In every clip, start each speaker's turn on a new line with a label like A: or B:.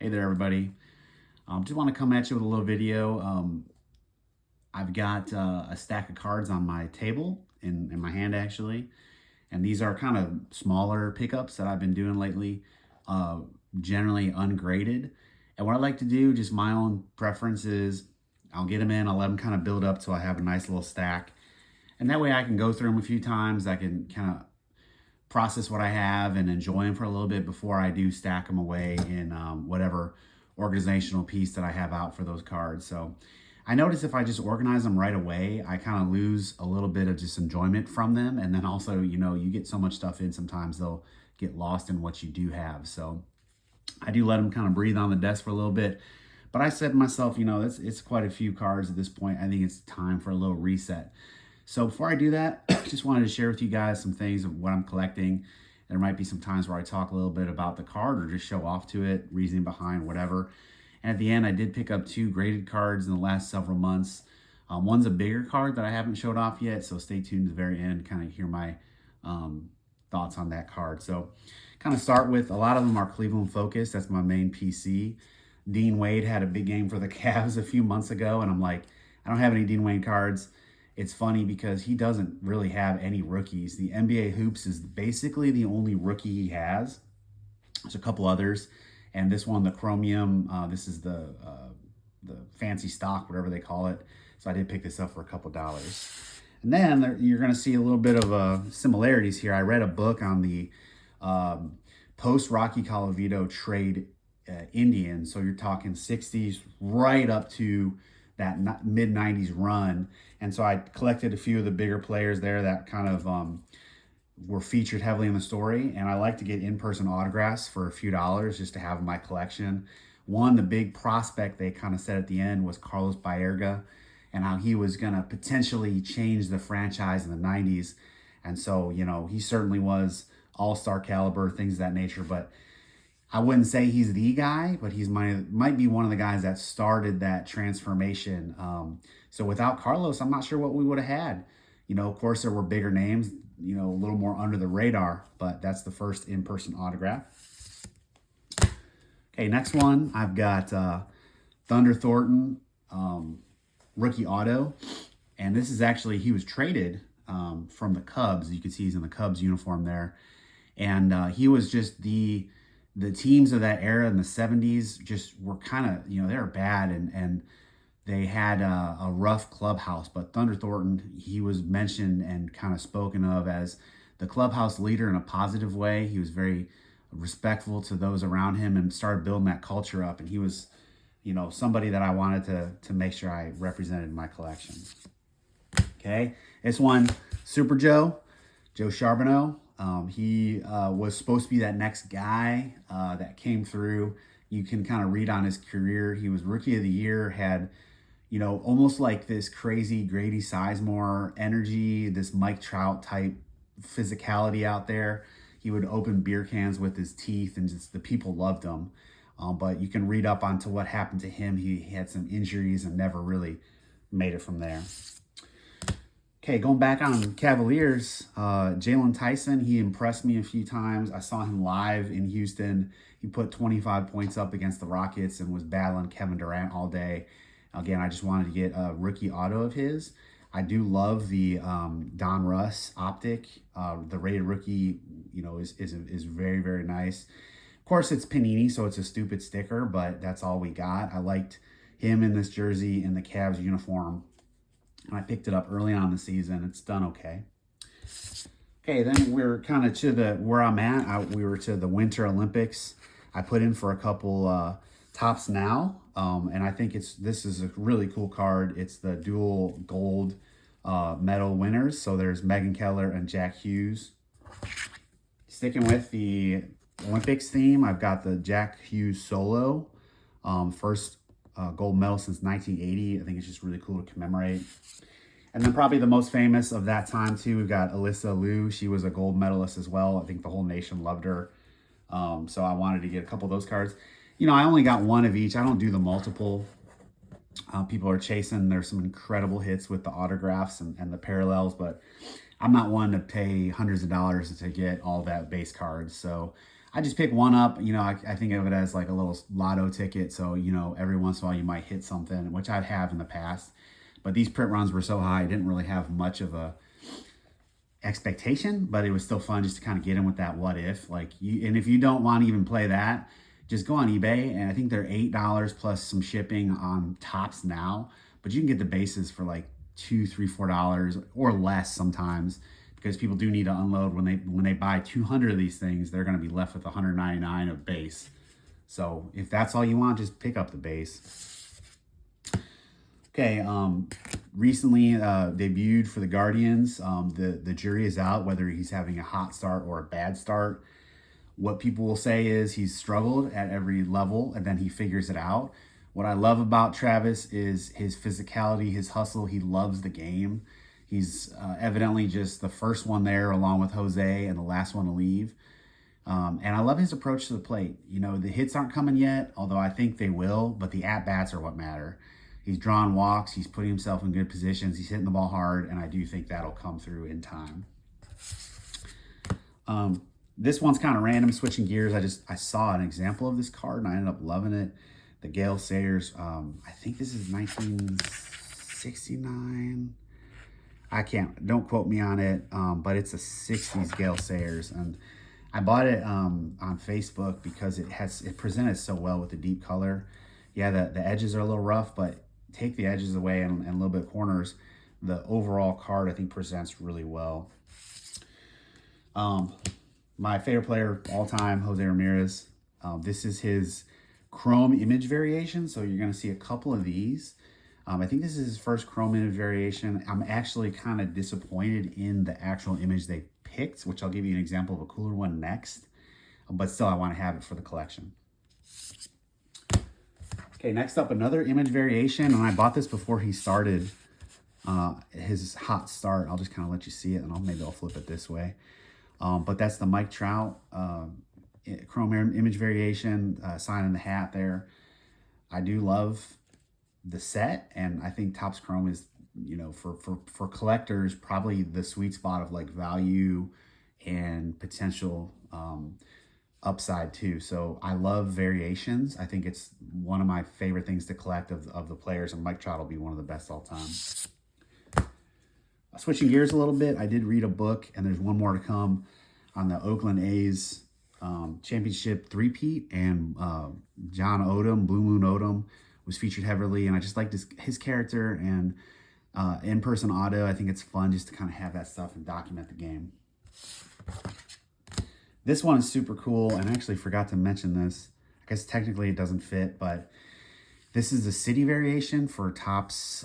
A: Hey there, everybody. Just want to come at you with a little video. I've got a stack of cards on my table, in my hand actually, and these are kind of smaller pickups that I've been doing lately, uh, generally ungraded. And what I like to do, just my own preferences, I'll get them in, I'll let them kind of build up till I have a nice little stack. And that way I can go through them a few times. I can kind of process what I have and enjoy them for a little bit before I do stack them away in whatever organizational piece that I have out for those cards. So I notice if I just organize them right away, I kind of lose a little bit of just enjoyment from them. And then also, you get so much stuff in, sometimes they'll get lost in what you do have. So I do let them kind of breathe on the desk for a little bit. But I said to myself, it's quite a few cards at this point. I think it's time for a little reset. So before I do that, I just wanted to share with you guys some things of what I'm collecting. There might be some times where I talk a little bit about the card or just show off to it, reasoning behind whatever. And at the end, I did pick up 2 graded cards in the last several months. One's a bigger card that I haven't showed off yet, so stay tuned to the very end, kind of hear my thoughts on that card. So kind of start with, a lot of them are Cleveland focused. That's my main PC. Dean Wade had a big game for the Cavs a few months ago, and I'm like, I don't have any Dean Wade cards. It's funny because he doesn't really have any rookies. The NBA Hoops is basically the only rookie he has. There's a couple others. And this one, the Chromium, this is the fancy stock, whatever they call it. So I did pick this up for a couple dollars. And then you're going to see a little bit of similarities here. I read a book on the post-Rocky Colavito trade Indians. So you're talking 60s right up to that mid-90s run. And so I collected a few of the bigger players there that kind of were featured heavily in the story. And I like to get in-person autographs for a few dollars just to have in my collection. One, the big prospect they kind of said at the end was Carlos Baerga, and how he was going to potentially change the franchise in the 90s. And so, he certainly was all-star caliber, things of that nature. But I wouldn't say he's the guy, but he's might be one of the guys that started that transformation. So without Carlos, I'm not sure what we would have had. Of course, there were bigger names, a little more under the radar, but that's the first in-person autograph. Okay, next one, I've got Thunder Thornton, rookie auto. And this is actually, he was traded from the Cubs. You can see he's in the Cubs uniform there. And he was just the teams of that era in the 70s just were kind of, they were bad and they had a rough clubhouse. But Thunder Thornton, he was mentioned and kind of spoken of as the clubhouse leader in a positive way. He was very respectful to those around him and started building that culture up. And he was, somebody that I wanted to make sure I represented in my collection. Okay, this one, Super Joe Charbonneau. He was supposed to be that next guy that came through. You can kind of read on his career. He was Rookie of the Year, had, almost like this crazy Grady Sizemore energy, this Mike Trout type physicality out there. He would open beer cans with his teeth, and just the people loved him. But you can read up onto what happened to him. He had some injuries and never really made it from there. Okay, going back on Cavaliers, Jalen Tyson, he impressed me a few times. I saw him live in Houston. He put 25 points up against the Rockets and was battling Kevin Durant all day. Again, I just wanted to get a rookie auto of his. I do love the Don Russ optic. The rated rookie, is very, very nice. Of course, it's Panini, so it's a stupid sticker, but that's all we got. I liked him in this jersey in the Cavs uniform. And I picked it up early on in the season. It's done okay. Okay, then we're kind of to where I'm at. We were to the Winter Olympics. I put in for a couple Tops Now, and I think this is a really cool card. It's the dual gold medal winners. So there's Megan Keller and Jack Hughes. Sticking with the Olympics theme, I've got the Jack Hughes solo, first gold medal since 1980. I think it's just really cool to commemorate. And then probably the most famous of that time too, we've got Alyssa Liu. She was a gold medalist as well. I think the whole nation loved her. So I wanted to get a couple of those cards. I only got one of each. I don't do the multiple. People are chasing. There's some incredible hits with the autographs and the parallels, but I'm not one to pay hundreds of dollars to get all that base cards. So I just pick one up. You know, I think of it as like a little lotto ticket. So, you know, every once in a while you might hit something, which I'd have in the past. But these print runs were so high, I didn't really have much of a expectation, but it was still fun just to kind of get in with that what if. Like, and if you don't want to even play that, just go on eBay, and I think they're $8 plus some shipping on tops now. But you can get the bases for like $2, $3, $4 or less sometimes, because people do need to unload when they buy 200 of these things. They're going to be left with 199 of base. So if that's all you want, just pick up the base. Okay, recently debuted for the Guardians. The jury is out whether he's having a hot start or a bad start. What people will say is he's struggled at every level, and then he figures it out. What I love about Travis is his physicality, his hustle. He loves the game. He's evidently just the first one there, along with Jose, and the last one to leave. And I love his approach to the plate. You know, the hits aren't coming yet, although I think they will, but the at-bats are what matter. He's drawing walks. He's putting himself in good positions. He's hitting the ball hard, and I do think that'll come through in time. This one's kind of random, switching gears. I saw an example of this card, and I ended up loving it. The Gale Sayers. I think this is 1969. Don't quote me on it, but it's a 60s Gale Sayers. And I bought it on Facebook because it presented so well with the deep color. Yeah, the edges are a little rough, but take the edges away and a little bit of corners. The overall card, I think, presents really well. My favorite player all time, Jose Ramirez. This is his chrome image variation, so you're going to see a couple of these. I think this is his first chrome image variation. I'm actually kind of disappointed in the actual image they picked, which I'll give you an example of a cooler one next. But still, I want to have it for the collection. Okay, next up, another image variation, and I bought this before he started his hot start. I'll just kind of let you see it, and maybe I'll flip it this way. But that's the Mike Trout chrome image variation, sign in the hat there. I do love the set, and I think Topps Chrome is, you know, for collectors, probably the sweet spot of like value and potential upside too. So I love variations. I think it's one of my favorite things to collect of the players, and Mike Trout will be one of the best all time. Switching gears a little bit, I did read a book, and there's one more to come, on the Oakland A's championship three-peat, and John Odom, Blue Moon Odom, was featured heavily, and I just liked his character, and in-person auto. I think it's fun just to kind of have that stuff and document the game. This one is super cool, and I actually forgot to mention this. I guess technically it doesn't fit, but this is the city variation for Topps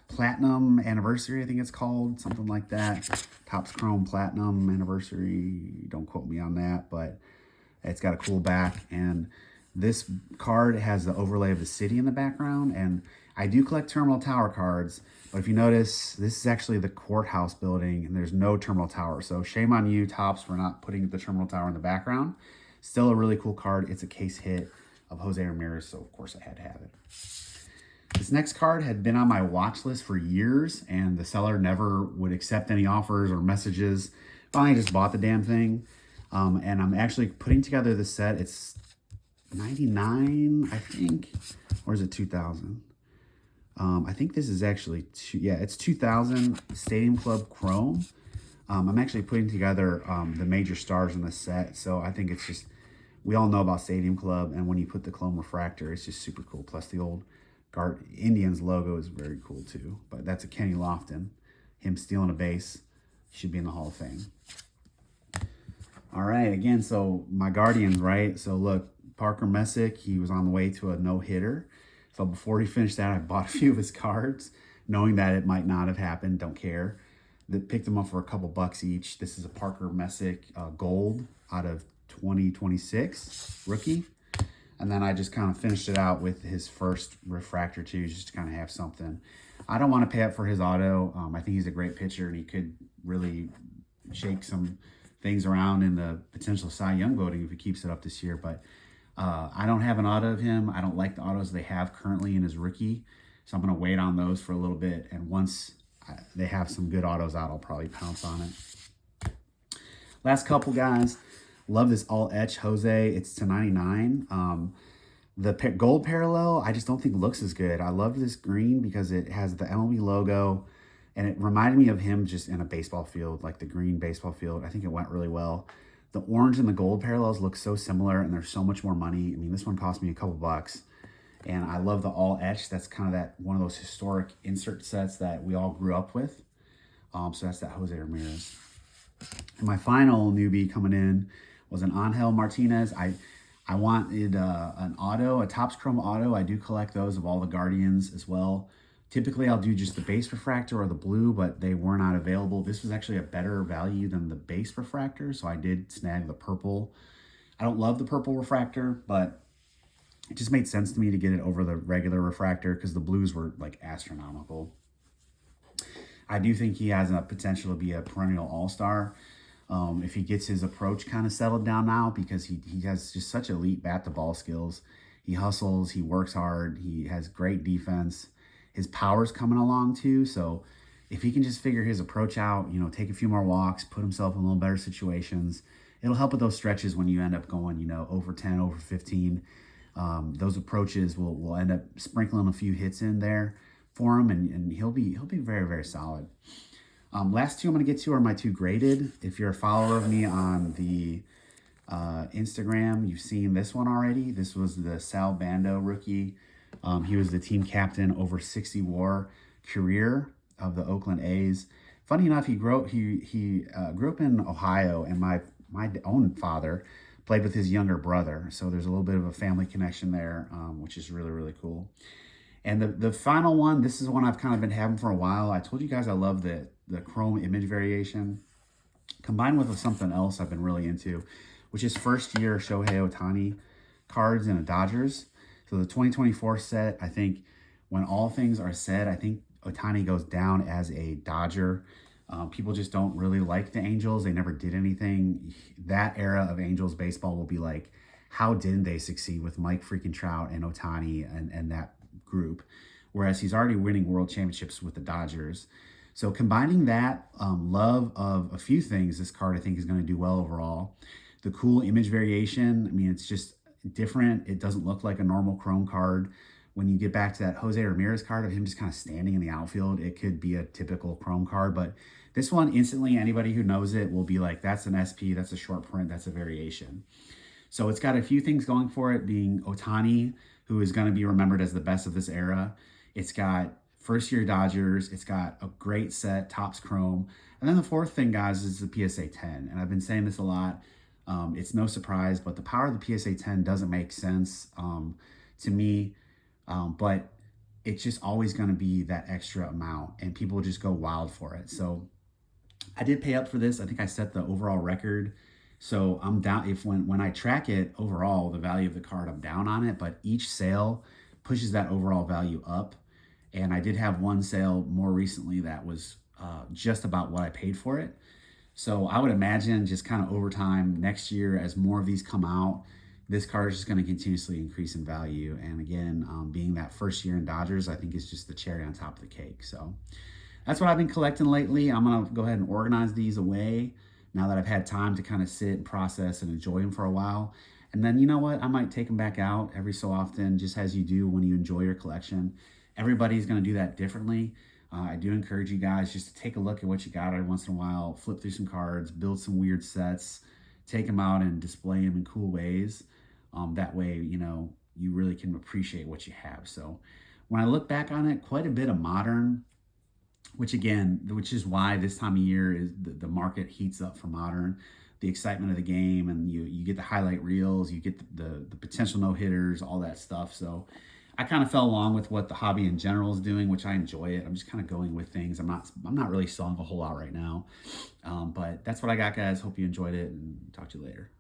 A: Platinum Anniversary, I think it's called, something like that. Topps Chrome Platinum Anniversary, don't quote me on that, but it's got a cool back, and this card has the overlay of the city in the background. And I do collect Terminal Tower cards, but if you notice, this is actually the courthouse building, and there's no Terminal Tower, so shame on you, Topps, for not putting the Terminal Tower in the background. Still a really cool card. It's a case hit of Jose Ramirez, so of course I had to have it. This next card had been on my watch list for years, and the seller never would accept any offers or messages. Finally, just bought the damn thing, and I'm actually putting together the set. It's 99, I think, or is it 2000? I think this is actually, it's 2000 Stadium Club Chrome. I'm actually putting together the major stars in the set, so I think it's just, we all know about Stadium Club, and when you put the chrome refractor, it's just super cool. Plus the old Indians logo is very cool too. But that's a Kenny Lofton. Him stealing a base. He should be in the Hall of Fame. All right, again, so my Guardians, right? So look, Parker Messick, he was on the way to a no-hitter. So before he finished that, I bought a few of his cards, knowing that it might not have happened, don't care. Picked them up for a couple bucks each. This is a Parker Messick gold out of 2026 rookie. And then I just kind of finished it out with his first refractor too, just to kind of have something. I don't want to pay up for his auto. I think he's a great pitcher, and he could really shake some things around in the potential Cy Young voting if he keeps it up this year. But I don't have an auto of him. I don't like the autos they have currently in his rookie. So I'm going to wait on those for a little bit. And once they have some good autos out, I'll probably pounce on it. Last couple, guys. Love this all etch Jose. It's to 99. The gold parallel, I just don't think looks as good. I love this green because it has the MLB logo, and it reminded me of him just in a baseball field, like the green baseball field. I think it went really well. The orange and the gold parallels look so similar, and they're so much more money. I mean, this one cost me a couple bucks. And I love the all etch. That's kind of that one of those historic insert sets that we all grew up with. So that's that Jose Ramirez. And my final newbie coming in was an Angel Martinez. I wanted an auto, a Topps Chrome auto. I do collect those of all the Guardians as well. Typically, I'll do just the base refractor or the blue, but they were not available. This was actually a better value than the base refractor, so I did snag the purple. I don't love the purple refractor, but it just made sense to me to get it over the regular refractor because the blues were like astronomical. I do think he has a potential to be a perennial all-star if he gets his approach kind of settled down now, because he has just such elite bat-to-ball skills. He hustles, he works hard, he has great defense. His power's coming along too, so if he can just figure his approach out, you know, take a few more walks, put himself in a little better situations, it'll help with those stretches when you end up going, you know, over 10, over 15. Those approaches will end up sprinkling a few hits in there for him, and he'll be very, very solid. Last two I'm going to get to are my two graded. If you're a follower of me on the Instagram, you've seen this one already. This was the Sal Bando rookie. He was the team captain over 60 WAR career of the Oakland A's. Funny enough, he grew up in Ohio, and my own father played with his younger brother. So there's a little bit of a family connection there, which is really, really cool. And the final one, this is one I've kind of been having for a while. I told you guys I love the chrome image variation combined with something else I've been really into, which is first year Shohei Ohtani cards in a Dodgers. So the 2024 set, I think when all things are said, I think Ohtani goes down as a Dodger. People just don't really like the Angels. They never did anything. That era of Angels baseball will be like, how didn't they succeed with Mike freaking Trout and Ohtani and that group? Whereas he's already winning world championships with the Dodgers. So combining that love of a few things, this card I think is going to do well overall. The cool image variation, I mean, it's just different. It doesn't look like a normal chrome card. When you get back to that Jose Ramirez card of him just kind of standing in the outfield, it could be a typical chrome card. But this one, instantly, anybody who knows it will be like, that's an SP, that's a short print, that's a variation. So it's got a few things going for it, being Ohtani, who is going to be remembered as the best of this era. It's got first year Dodgers. It's got a great set, Topps Chrome. And then the fourth thing, guys, is the PSA 10. And I've been saying this a lot. It's no surprise, but the power of the PSA 10 doesn't make sense to me. But it's just always going to be that extra amount, and people just go wild for it. So I did pay up for this. I think I set the overall record. So I'm down. If when I track it overall, the value of the card, I'm down on it, but each sale pushes that overall value up. And I did have one sale more recently that was just about what I paid for it. So I would imagine just kind of over time next year, as more of these come out, this card is just going to continuously increase in value. And again, being that first year in Dodgers, I think is just the cherry on top of the cake. So that's what I've been collecting lately. I'm going to go ahead and organize these away now that I've had time to kind of sit and process and enjoy them for a while. And then, you know what? I might take them back out every so often, just as you do when you enjoy your collection. Everybody's going to do that differently. I do encourage you guys just to take a look at what you got every once in a while, flip through some cards, build some weird sets, take them out and display them in cool ways. That way, you know, you really can appreciate what you have. So when I look back on it, quite a bit of modern, which is why this time of year is the market heats up for modern. The excitement of the game, and you get the highlight reels, you get the potential no-hitters, all that stuff. So I kind of fell along with what the hobby in general is doing, which I enjoy it. I'm just kind of going with things. I'm not really selling a whole lot right now. But that's what I got, guys. Hope you enjoyed it, and talk to you later.